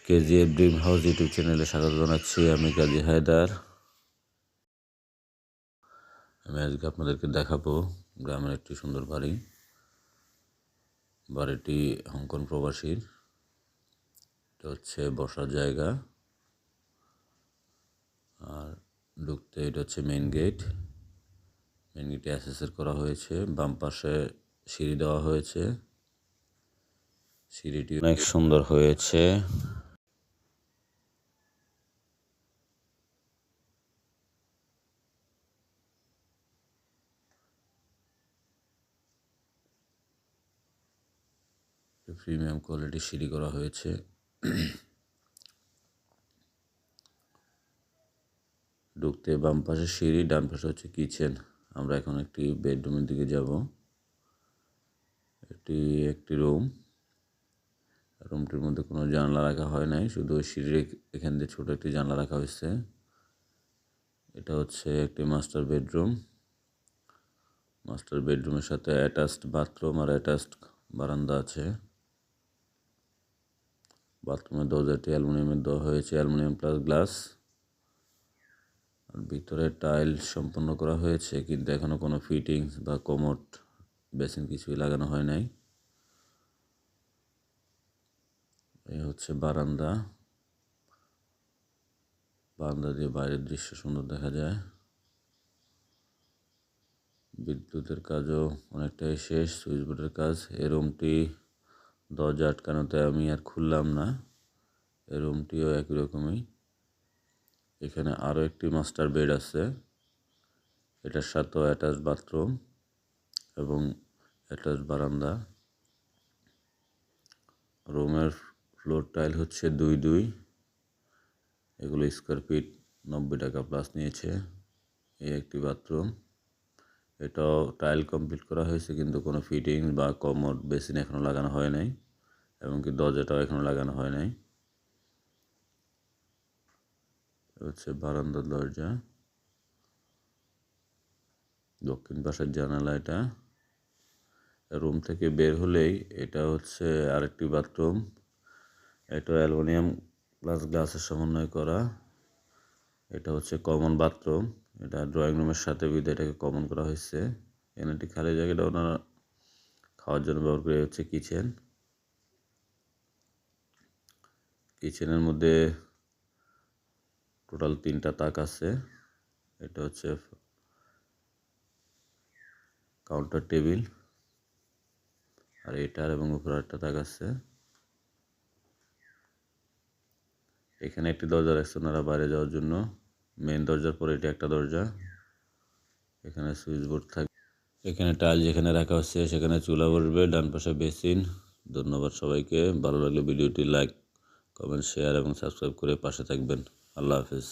KGF dream house YouTube চ্যানেলে স্বাগত জানাচ্ছি। আমি কাজী হায়দার। আমি আজকে আপনাদেরকে দেখাবো গ্রামের একটি সুন্দর বাড়ি। বাড়িটি হংকং প্রবাসীর। এটা হচ্ছে বসার জায়গা, আর ঢুকতে এটা হচ্ছে মেইন গেট। মেইন গেটে অ্যাসেসর করা হয়েছে, বাম পাশে সিঁড়ি দেওয়া হয়েছে। সিঁড়িটি অনেক সুন্দর হয়েছে। প্রিমিয়াম কোয়ালিটির সিঁড়ি করা হয়েছে। ঢুকতে বাম পাশে সিঁড়ি, ডান পাশে হচ্ছে কিচেন। আমরা এখন একটি বেডরুমের দিকে যাব। এটি একটি রুমটির মধ্যে কোনো জানলা রাখা হয় নাই, শুধু সিঁড়ির এখান দিয়ে ছোট একটি জানলা রাখা হয়েছে। এটা হচ্ছে একটি মাস্টার বেডরুম। মাস্টার বেডরুমের সাথে অ্যাটাচড বাথরুম আর অ্যাটাচড বারান্দা আছে। বাথরুমের দরজাটি অ্যালুমিনিয়ামের দেওয়া হয়েছে, অ্যালুমিনিয়াম প্লাস গ্লাস। আর ভিতরে টাইল সম্পন্ন করা হয়েছে, কিন্তু এখনো কোনো ফিটিংস বা কমোড বেসিন কিছুই লাগানো হয় নাই। এই হচ্ছে বারান্দা। বারান্দা দিয়ে বাইরের দৃশ্য সুন্দর দেখা যায়। বিদ্যুতের কাজও অনেকটাই শেষ, সুইচ বোর্ডের কাজ। এই রুমটি দরজা আটকানোতে আমি আর খুললাম না। এই রুমটিও একই রকমই। এখানে আরও একটি মাস্টার বেড আছে, এটার সাথেও অ্যাটাচ বাথরুম এবং অ্যাটাচ বারান্দা। রুমের ফ্লোর টাইল হচ্ছে 2-2। এগুলো স্কোয়ার ফিট 90 টাকা প্লাস নিয়েছে। এই একটি বাথরুম, এটাও টাইল কমপ্লিট করা হয়েছে, কিন্তু কোনো ফিটিংস বা কমোড বেসিন এখনও লাগানো হয় নাই, এমনকি দরজাটাও এখনও লাগানো হয় নাই। হচ্ছে বারান্দার দরজা, দক্ষিণ পাশের জানালা। এটা রুম থেকে বের হলেই এটা হচ্ছে আরেকটি বাথরুম। এটা অ্যালুমিনিয়াম প্লাস গ্লাসের সমন্বয় করা। এটা হচ্ছে কমন বাথরুম। এটা ড্রয়িং রুমের সাথে বিধে এটাকে কমন করা হয়েছে। এখানে একটি খালি জায়গাটা ওনারা খাওয়ার জন্য ব্যবহার করে। হচ্ছে কিচেন। কিচেনের মধ্যে টোটাল 3টা তাক আছে। এটা হচ্ছে কাউন্টার টেবিল, আর এটার এবং উপরে একটা তাক আছে। এখানে একটি দরজা রাখছে ওনারা বাইরে যাওয়ার জন্য। মেন দরজার পরে এটি একটা দরজা। এখানে সুইচ বোর্ড থাকে। এখানে টাইল যেখানে রাখা হচ্ছে সেখানে চুলা বসবে, ডান পাশে বেসিন। ধন্যবাদ সবাইকে। ভালো লাগলে ভিডিওটি লাইক, কমেন্ট, শেয়ার এবং সাবস্ক্রাইব করে পাশে থাকবেন। আল্লাহ হাফেজ।